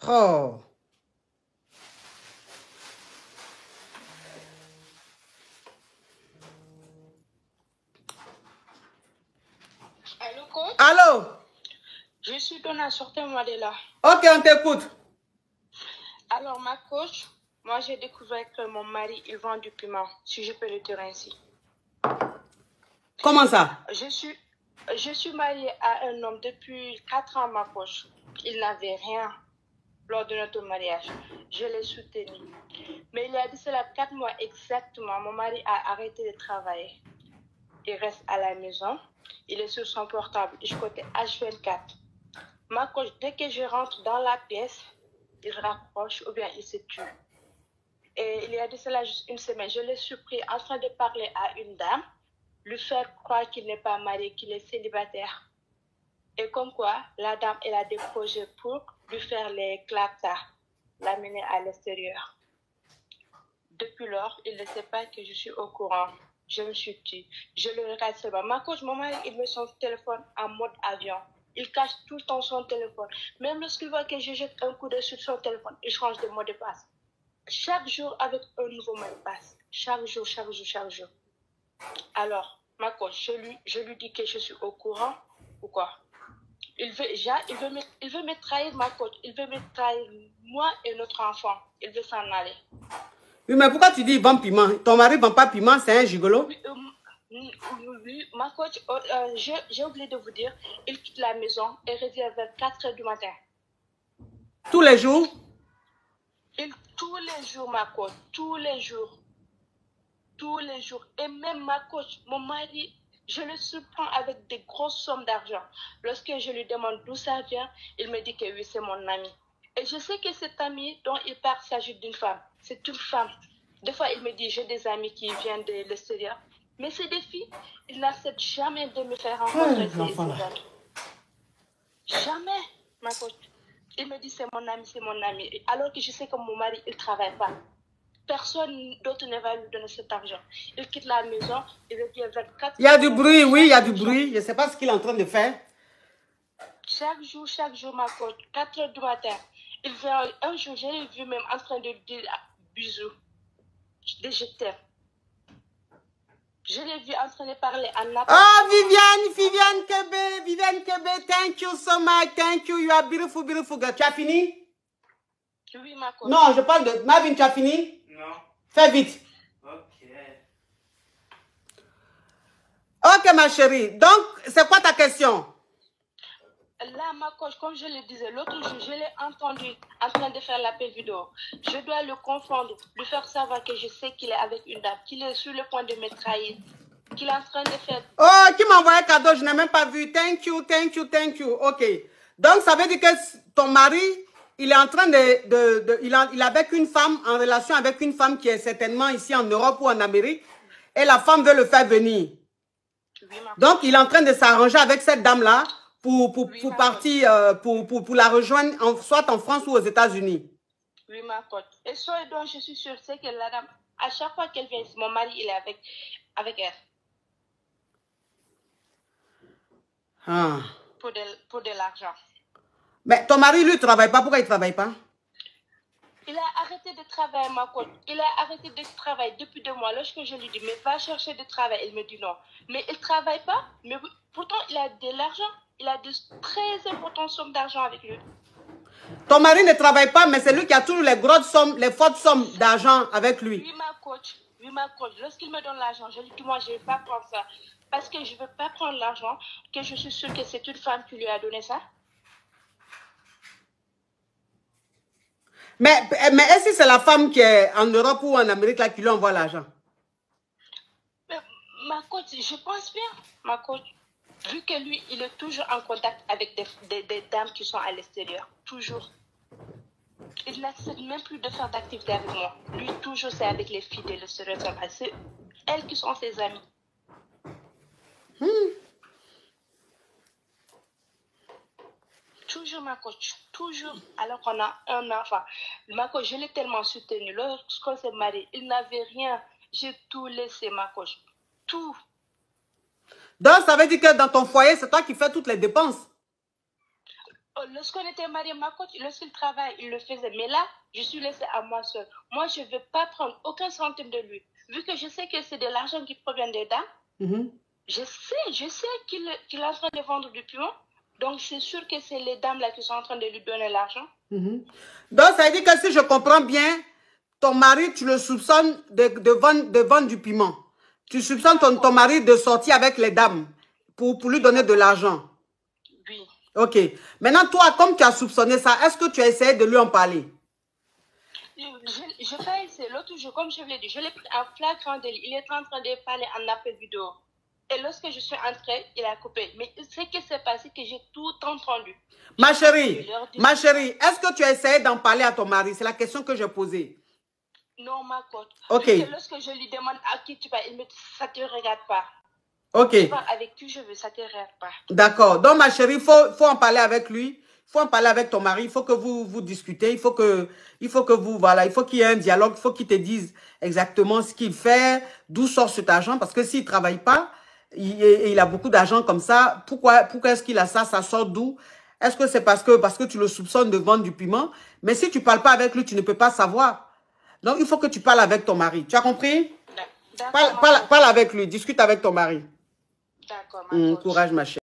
Oh. Allô, coach? Allô? Je suis Donna, sortez-moi de là. Ok, on t'écoute. Alors, ma coach, moi j'ai découvert que mon mari, il vend du piment, si je peux le dire ainsi. Comment ça? Je suis mariée à un homme depuis 4 ans, ma coach. Il n'avait rien lors de notre mariage. Je l'ai soutenu. Mais il y a de cela 4 mois exactement, mon mari a arrêté de travailler. Il reste à la maison. Il est sur son portable jusqu'au H24. Ma coach, dès que je rentre dans la pièce, il raccroche ou bien il se tue. Et il y a de cela juste une semaine, je l'ai surpris en train de parler à une dame, lui faire croire qu'il n'est pas marié, qu'il est célibataire. Et comme quoi, la dame, elle a des projets pour lui faire les claquetas, l'amener à l'extérieur. Depuis lors, il ne sait pas que je suis au courant. Je me suis dit, je le regarde seulement. Ma coach, mon mari, il met son téléphone en mode avion. Il cache tout le temps son téléphone. Même lorsqu'il voit que je jette un coup d'œil sur son téléphone, il change de mot de passe. Chaque jour avec un nouveau mot de passe. Chaque jour, chaque jour, chaque jour. Alors, ma coach, je lui dis que je suis au courant ou quoi? Il veut me trahir, ma coach. Il veut me trahir, moi et notre enfant. Il veut s'en aller. Oui, mais pourquoi tu dis il vend piment? Ton mari vend pas piment, c'est un gigolo? Oui, ma coach, j'ai oublié de vous dire, il quitte la maison et revient vers 4 heures du matin. Tous les jours? Tous les jours, ma coach, tous les jours. Tous les jours. Et même ma coach, mon mari, je le surprends avec des grosses sommes d'argent. Lorsque je lui demande d'où ça vient, il me dit que oui, c'est mon ami. Et je sais que cet ami dont il parle s'agit d'une femme. C'est une femme. Des fois, il me dit, j'ai des amis qui viennent de l'extérieur. Mais c'est des filles. Il n'accepte jamais de me faire rencontrer ces autres. Jamais, ma coach. Il me dit, c'est mon ami. Alors que je sais que mon mari, il ne travaille pas. Personne d'autre ne va lui donner cet argent. Il quitte la maison, il revient vers 4 heures. Il y a du bruit, oui, il y a du bruit. Je ne sais pas ce qu'il est en train de faire. Chaque jour, ma coach, 4 heures du matin. Il vient, un jour, je l'ai vu même en train de dire bisous. Je t'aime. Je l'ai vu en train de parler en appel. Oh, Viviane Kebe, thank you so much, thank you, you are beautiful, beautiful girl. Tu as fini? Oui, ma coach. Non, je parle de... Marvin, tu as fini? Non. Fais vite. Ok. Ok, ma chérie. Donc, c'est quoi ta question? Là, ma coach, comme je le disais, l'autre jour, je l'ai entendu en train de faire l'appel vidéo. Je dois le confondre, lui faire savoir que je sais qu'il est avec une dame, qu'il est sur le point de me trahir, qu'il est en train de faire... Oh, qui m'a envoyé un cadeau, je n'ai même pas vu. Thank you. Ok. Donc, ça veut dire que ton mari, il est en train il est avec une femme, en relation avec une femme qui est certainement ici en Europe ou en Amérique, et la femme veut le faire venir. Oui, donc, il est en train de s'arranger avec cette dame-là pour partir, pour la rejoindre, soit en France ou aux États-Unis. Oui, ma coach. Et ce dont je suis sûre, c'est que la dame, à chaque fois qu'elle vient ici, mon mari, il est avec elle. Ah. Pour de l'argent. Mais ton mari, lui, ne travaille pas. Pourquoi il ne travaille pas? Il a arrêté de travailler, ma coach. Il a arrêté de travailler depuis 2 mois. Lorsque je lui dis, mais va chercher du travail, il me dit non. Mais il ne travaille pas. Mais pourtant, il a de l'argent. Il a de très importantes sommes d'argent avec lui. Ton mari ne travaille pas, mais c'est lui qui a toujours les grosses sommes, les fortes sommes d'argent avec lui. Oui, ma coach. Lorsqu'il me donne l'argent, je lui dis, moi, je ne vais pas prendre ça. Parce que je ne veux pas prendre l'argent, que je suis sûre que c'est une femme qui lui a donné ça. Mais est-ce que c'est la femme qui est en Europe ou en Amérique là, qui lui envoie l'argent? Ma coach, je pense bien, ma coach. Vu que lui, il est toujours en contact avec des dames qui sont à l'extérieur. Toujours. Il n'accepte même plus de faire d'activité avec moi. Lui, toujours, c'est avec les filles de l'extérieur. C'est elles qui sont ses amies. Toujours, ma coach. Toujours. Alors qu'on a un enfant. Ma coach, je l'ai tellement soutenu. Lorsqu'on s'est marié, il n'avait rien. J'ai tout laissé, ma coach. Tout. Donc, ça veut dire que dans ton foyer, c'est toi qui fais toutes les dépenses. Lorsqu'on était mariés, ma coach, lorsqu'il travaille, il le faisait. Mais là, je suis laissée à moi seule. Moi, je ne veux pas prendre aucun centime de lui. Vu que je sais que c'est de l'argent qui provient des dames, je sais qu'il est en train de vendre du piment. Donc, c'est sûr que c'est les dames là qui sont en train de lui donner l'argent. Donc, ça veut dire que si je comprends bien, ton mari, tu le soupçonnes de vendre du piment. Tu soupçonnes ton mari de sortir avec les dames pour lui donner de l'argent. Oui. Ok. Maintenant, toi, comme tu as soupçonné ça, est-ce que tu as essayé de lui en parler? Je n'ai pas essayé. L'autre jour, comme je vous l'ai dit, je l'ai pris en flagrant délit. Il est en train de parler en appel vidéo. Et lorsque je suis entrée, il a coupé. Mais ce qui s'est passé, que j'ai tout entendu. Ma chérie, est-ce que tu as essayé d'en parler à ton mari? C'est la question que j'ai posée. Non, ma coach. Ok. Parce que lorsque je lui demande à qui tu parles, il me dit, ça ne te regarde pas. Ok. Je parle avec qui je veux, ça ne te regarde pas. D'accord. Donc, ma chérie, il faut en parler avec lui. Il faut en parler avec ton mari. Il faut que vous discutez. Il faut que vous, voilà, il faut qu'il y ait un dialogue. Il faut qu'il te dise exactement ce qu'il fait, d'où sort cet argent. Parce que s'il ne travaille pas, il a beaucoup d'argent comme ça, pourquoi est-ce qu'il a ça? Ça sort d'où? Est-ce que c'est parce que tu le soupçonnes de vendre du piment? Mais si tu ne parles pas avec lui, tu ne peux pas savoir. Donc, il faut que tu parles avec ton mari. Tu as compris? Parle avec lui. Discute avec ton mari. D'accord, ma coach. Courage, ma chérie.